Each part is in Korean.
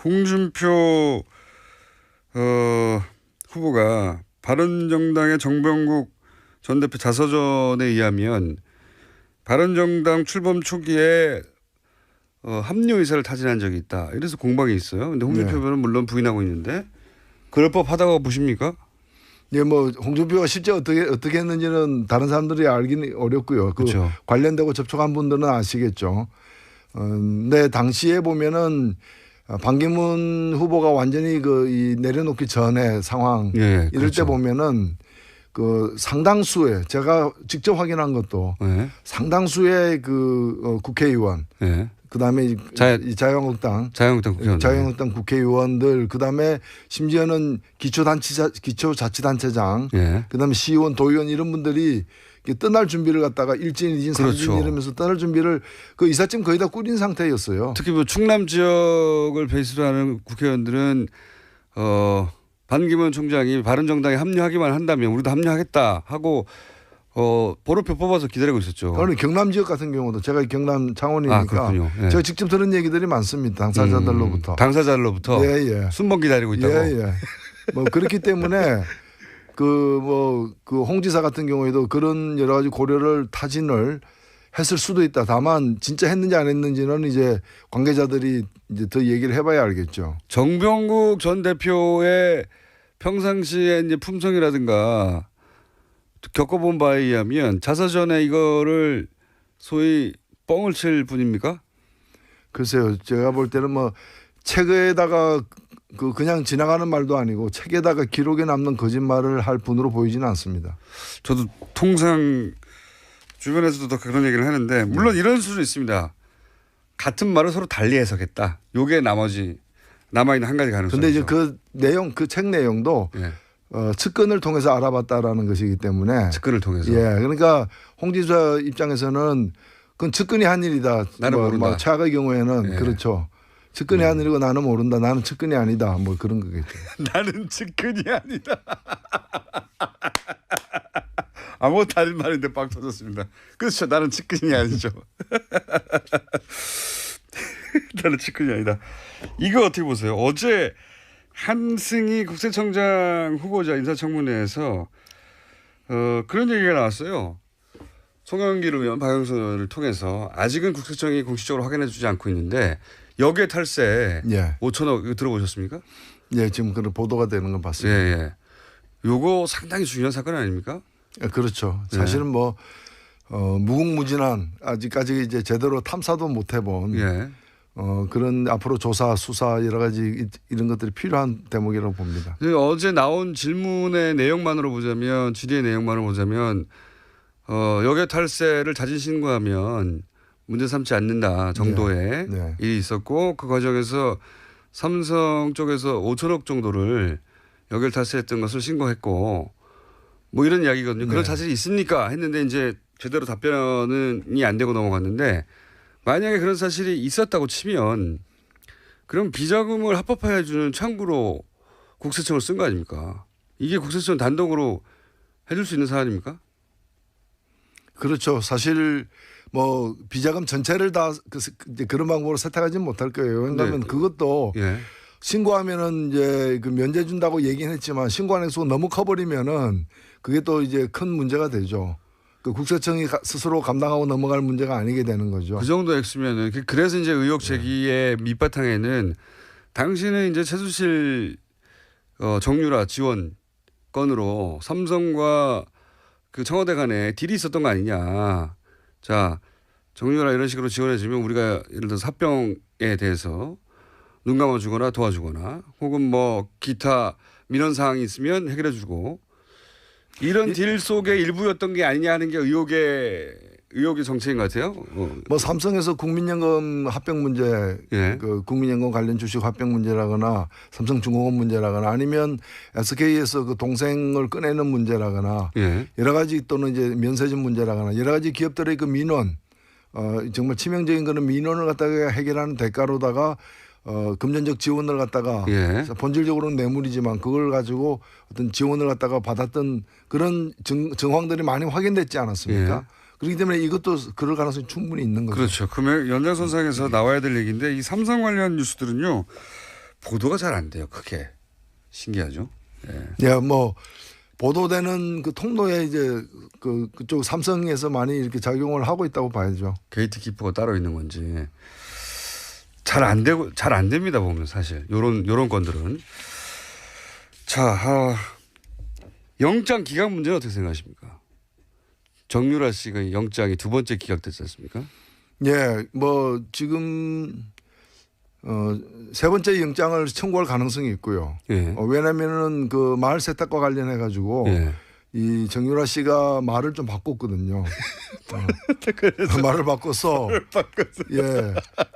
홍준표 후보가 바른정당의 정병국 전 대표 자서전에 의하면 바른정당 출범 초기에 합류 의사를 타진한 적이 있다. 이래서 공방이 있어요. 근데 홍준표 후보는 물론 부인하고 있는데 그럴 법하다고 보십니까? 예, 뭐 홍준표가 실제 어떻게 했는지는 다른 사람들이 알기는 어렵고요. 그렇죠. 관련되고 접촉한 분들은 아시겠죠. 근데 당시에 보면은 반기문 후보가 완전히 이 내려놓기 전에 상황 이럴 그렇죠. 때 보면은 상당수의 제가 직접 확인한 것도 상당수의 국회의원 그다음에 자유한국당 국회의원들 그다음에 심지어는 기초자치단체장 그다음에 시의원 도의원 이런 분들이 떠날 준비를 갖다가 일진, 이진, 삼진 이러면서 떠날 준비를 이삿짐 거의 다 꾸린 상태였어요. 특히 뭐 충남 지역을 베이스로 하는 국회의원들은 반기문 총장이 바른정당에 합류하기만 한다면 우리도 합류하겠다 하고 번호표 뽑아서 기다리고 있었죠. 그러니 경남 지역 같은 경우도 제가 경남 창원이니까 제가 직접 들은 얘기들이 많습니다. 당사자들로부터. 예. 순번 기다리고 있다고. 예. 뭐 그렇기 때문에 홍 지사 같은 경우에도 그런 여러 가지 고려를 타진을 했을 수도 있다. 다만 진짜 했는지 안 했는지는 이제 관계자들이 이제 더 얘기를 해봐야 알겠죠. 정병국 전 대표의 평상시에 이제 품성이라든가 겪어본 바에 의하면 자서전에 이거를 소위 뻥을 칠 분입니까? 글쎄요. 제가 볼 때는 책에다가 그냥 지나가는 말도 아니고 책에다가 기록에 남는 거짓말을 할 분으로 보이지는 않습니다. 저도 통상 주변에서도 그런 얘기를 하는데 물론 이런 수도 있습니다. 같은 말을 서로 달리 해석했다. 요게 나머지 남아있는 한 가지 가능성이죠. 근데 이제 그 책 내용도 측근을 통해서 알아봤다라는 것이기 때문에 측근을 통해서. 그러니까 홍 지사 입장에서는 그건 측근이 한 일이다. 나는 모른다. 최악의 경우에는 그렇죠. 측근이 한 일이고 나는 모른다. 나는 측근이 아니다. 뭐 그런 거겠죠. 나는 측근이 아니다. 아무 다른 말인데 빵 터졌습니다. 그렇죠. 나는 측근이 아니죠. 나는 측근이 아니다. 이거 어떻게 보세요? 어제 한승희 국세청장 후보자 인사청문회에서 그런 얘기가 나왔어요. 송영길 의원, 박영선 의원을 통해서 아직은 국세청이 공식적으로 확인해 주지 않고 있는데 역외 탈세 5천억 이거 들어보셨습니까? 예, 지금 그런 보도가 되는 건 봤습니다. 요거 상당히 중요한 사건 아닙니까? 그렇죠. 사실은 무궁무진한 아직까지 이제 제대로 탐사도 못 해본 그런 앞으로 조사, 수사 여러 가지 이런 것들이 필요한 대목이라고 봅니다. 어제 나온 질문의 내용만으로 보자면 질의의 내용만으로 보자면 역외 탈세를 자진 신고하면 문제 삼지 않는다 정도의 일이 있었고 그 과정에서 삼성 쪽에서 5천억 정도를 역외 탈세했던 것을 신고했고 뭐 이런 이야기거든요. 그런 사실이 있습니까? 했는데 이제 제대로 답변이 안 되고 넘어갔는데 만약에 그런 사실이 있었다고 치면 그럼 비자금을 합법화해 주는 창구로 국세청을 쓴 거 아닙니까? 이게 국세청 단독으로 해줄 수 있는 사안입니까? 그렇죠. 사실 비자금 전체를 다 그런 방법으로 세탁하지는 못할 거예요. 왜냐하면 그것도 신고하면은 이제 면제 준다고 얘기는 했지만 신고 안 해서 너무 커버리면은 그게 또 이제 큰 문제가 되죠. 국세청이 스스로 감당하고 넘어갈 문제가 아니게 되는 거죠. 그 정도 액수면은 그래서 이제 의혹 제기의 밑바탕에는 당시는 이제 최순실 정유라 지원 건으로 삼성과 그 청와대 간에 딜이 있었던 거 아니냐. 자, 정유라 이런 식으로 지원해주면 우리가 예를 들어서 합병에 대해서 눈 감아주거나 도와주거나 혹은 기타 민원 사항이 있으면 해결해주고 이런 딜 속의 일부였던 게 아니냐 하는 게 의혹의 정체인 것 같아요. 삼성에서 국민연금 합병 문제, 국민연금 관련 주식 합병 문제라거나 삼성중공업 문제라거나 아니면 SK에서 그 동생을 꺼내는 문제라거나 여러 가지 또는 이제 면세점 문제라거나 여러 가지 기업들의 그 민원, 정말 치명적인 그런 민원을 갖다가 해결하는 대가로다가 금전적 지원을 갖다가 본질적으로는 뇌물이지만 그걸 가지고 어떤 지원을 갖다가 받았던 그런 정황들이 많이 확인됐지 않았습니까? 그렇기 때문에 이것도 그럴 가능성이 충분히 있는 거죠. 그렇죠. 그러면 연장선상에서 나와야 될 얘기인데 이 삼성 관련 뉴스들은요. 보도가 잘 안 돼요. 그게 신기하죠. 예. 예, 뭐 보도되는 그 통로에 이제 그쪽 삼성에서 많이 이렇게 작용을 하고 있다고 봐야죠. 게이트키퍼가 따로 있는 건지 잘 안 되고 잘 안 됩니다 보면 사실 요런 건들은. 자, 영장 기각 문제는 어떻게 생각하십니까? 정유라 씨가 영장이 2번째 기각됐지 않습니까? 예, 뭐 지금 3번째 영장을 청구할 가능성이 있고요. 예. 왜냐면은 그 마을 세탁과 관련해 가지고 예. 이 정유라 씨가 말을 좀 바꿨거든요. 말을 바꿔서 예,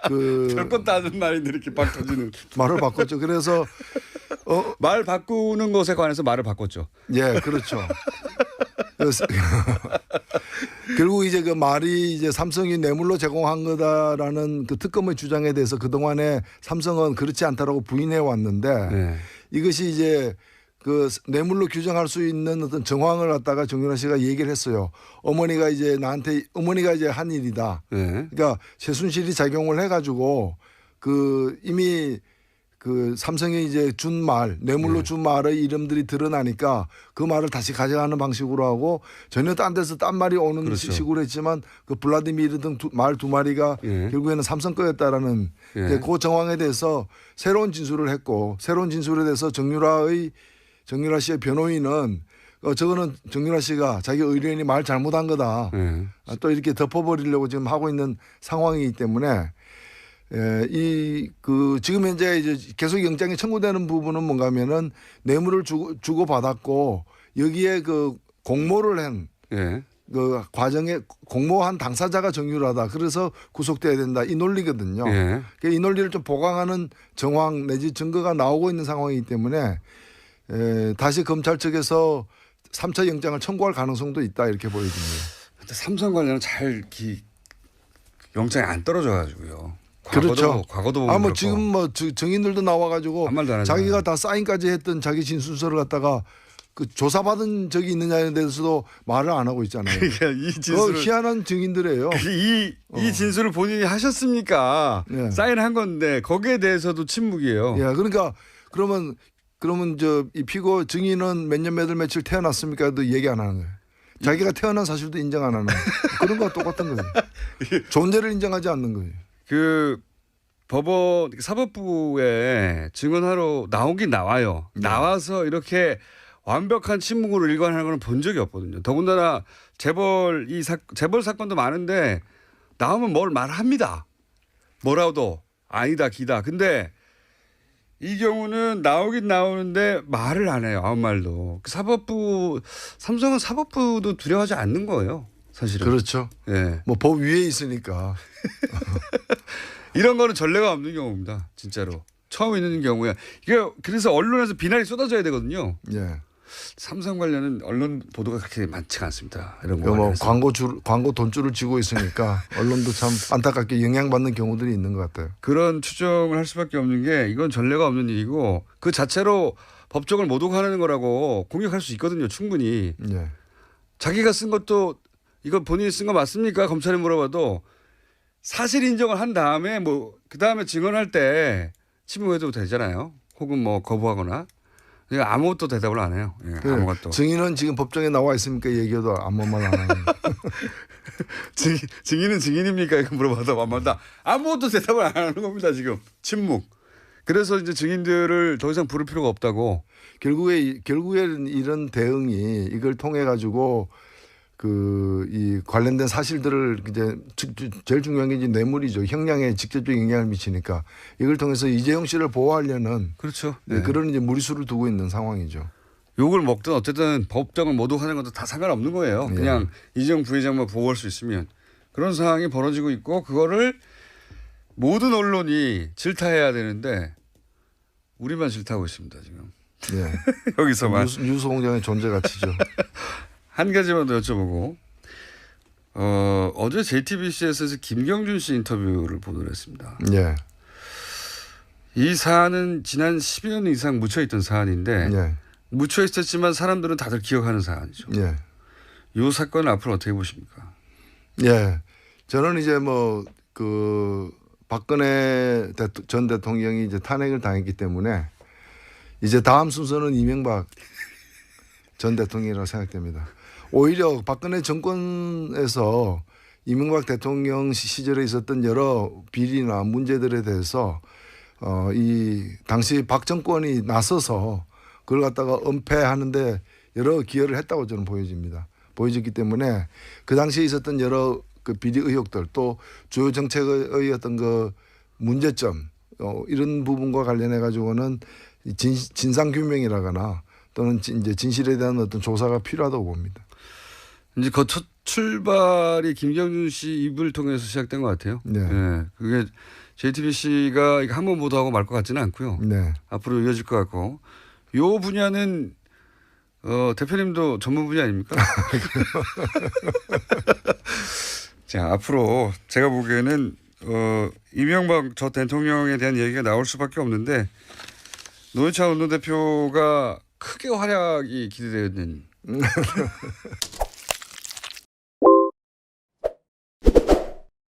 별건 따진 말인데 이렇게 막 터지는 말을 바꿨죠. 그래서 말 바꾸는 것에 관해서 말을 바꿨죠. 예, 그렇죠. 그래서 결국 이제 그 말이 이제 삼성이 뇌물로 제공한 거다라는 그 특검의 주장에 대해서 그동안에 삼성은 그렇지 않다라고 부인해 왔는데 네. 이것이 이제 그 뇌물로 규정할 수 있는 어떤 정황을 갖다가 정유라 씨가 얘기를 했어요. 어머니가 이제 한 일이다. 네. 그러니까 최순실이 작용을 해가지고 그 이미 그 삼성이 이제 준 말, 뇌물로 준 말의 이름들이 드러나니까 그 말을 다시 가져가는 방식으로 하고 전혀 딴 데서 딴 말이 오는 그렇죠. 식으로 했지만 그 블라디미르 등 말 2마리가 결국에는 삼성 거였다라는 그 정황에 대해서 새로운 진술을 했고 새로운 진술에 대해서 정유라 씨의 변호인은 저거는 정유라 씨가 자기 의뢰인이 말 잘못한 거다. 또 이렇게 덮어버리려고 지금 하고 있는 상황이기 때문에 지금 현재 이제 계속 영장이 청구되는 부분은 뭔가 하면은 뇌물을 주고 받았고 여기에 그 공모를 한 그 과정에 공모한 당사자가 정유라다. 그래서 구속돼야 된다. 이 논리거든요. 이 논리를 좀 보강하는 정황 내지 증거가 나오고 있는 상황이기 때문에 다시 검찰 측에서 3차 영장을 청구할 가능성도 있다 이렇게 보여집니다. 근데 삼성 관련은 잘 영장이 안 떨어져 가지고요. 그렇죠. 과거도 보면 뭐 지금 뭐 증인들도 나와가지고 자기가 다 사인까지 했던 자기 진술서를 갖다가 그 조사받은 적이 있느냐에 대해서도 말을 안 하고 있잖아요. 그러니까 이 진술을 희한한 증인들이에요. 이 진술을 본인이 하셨습니까? 사인한 건데 거기에 대해서도 침묵이에요. 예, 그러니까 그러면 이 피고 증인은 몇 년 몇월 며칠 태어났습니까도 얘기 안 하는 거예요. 자기가 태어난 사실도 인정 안 하는 거예요. 그런 거와 똑같은 거예요. 존재를 인정하지 않는 거예요. 그 법원 사법부에 증언하러 나오긴 나와요. 나와서 이렇게 완벽한 침묵으로 일관하는 건 본 적이 없거든요. 더군다나 재벌 사건도 많은데 나오면 뭘 말합니다. 뭐라도 아니다 기다. 근데 이 경우는 나오긴 나오는데 말을 안 해요. 아무 말도. 삼성은 사법부도 두려워하지 않는 거예요. 사실은. 그렇죠. 예. 뭐 법 위에 있으니까. 이런 거는 전례가 없는 경우입니다. 진짜로. 처음 있는 경우야. 이게 그래서 언론에서 비난이 쏟아져야 되거든요. 예. 삼성 관련은 언론 보도가 그렇게 많지가 않습니다. 이런 거. 뭐 광고 돈줄을 쥐고 있으니까 언론도 참 안타깝게 영향받는 경우들이 있는 것 같아요. 그런 추정을 할 수밖에 없는 게 이건 전례가 없는 일이고 그 자체로 법정을 모독하는 거라고 공격할 수 있거든요. 충분히. 예. 자기가 쓴 것도 이거 본인이 쓴 거 맞습니까? 검찰에 물어봐도 사실 인정을 한 다음에 그 다음에 증언할 때 침묵해도 되잖아요. 혹은 뭐 거부하거나. 그러니까 아무것도 대답을 안 해요. 예, 아무것도. 증인은 지금 법정에 나와 있으니까 얘기해도 아무 말 안 하는. 증인은 증인입니까? 이거 물어봐도 아무것도 대답을 안 하는 겁니다. 지금 침묵. 그래서 이제 증인들을 더 이상 부를 필요가 없다고. 결국에는 이런 대응이 이걸 통해 가지고 이 관련된 사실들을 이제 제일 중요한 게 이제 뇌물이죠. 형량에 직접적인 영향을 미치니까 이걸 통해서 이재용 씨를 보호하려는 그렇죠. 그런 이제 무리수를 두고 있는 상황이죠. 욕을 먹든 어쨌든 법정을 모독하는 것도 다 상관없는 거예요. 그냥 이재용 부회장만 보호할 수 있으면 그런 상황이 벌어지고 있고 그거를 모든 언론이 질타해야 되는데 우리만 질타하고 있습니다 지금. 여기서만. 뉴스 공장의 존재 가치죠. 한 가지만 더 여쭤보고 어제 JTBC에서 김경준 씨 인터뷰를 보도를 했습니다. 예. 이 사안은 지난 10여 년 이상 묻혀있던 사안인데 묻혀있었지만 사람들은 다들 기억하는 사안이죠. 이 사건을 앞으로 어떻게 보십니까? 예. 저는 이제 박근혜 전 대통령이 이제 탄핵을 당했기 때문에 이제 다음 순서는 이명박 전 대통령이라고 생각됩니다. 오히려 박근혜 정권에서 이명박 대통령 시절에 있었던 여러 비리나 문제들에 대해서 이 당시 박 정권이 나서서 그걸 갖다가 은폐하는데 여러 기여를 했다고 저는 보여졌기 때문에 그 당시에 있었던 여러 그 비리 의혹들 또 주요 정책의 어떤 그 문제점 이런 부분과 관련해 가지고는 진상 규명이라거나 또는 이제 진실에 대한 어떤 조사가 필요하다고 봅니다. 이제 그 첫 출발이 김경준 씨 입을 통해서 시작된 것 같아요. 네. 네. 그게 JTBC가 한 번 보도하고 말 것 같지는 않고요. 네. 앞으로 이어질 것 같고 요 분야는 대표님도 전문 분야 아닙니까? 자, 앞으로 제가 보기에는 이명박 전 대통령에 대한 얘기가 나올 수밖에 없는데 노회찬 원내대표가 크게 활약이 기대되는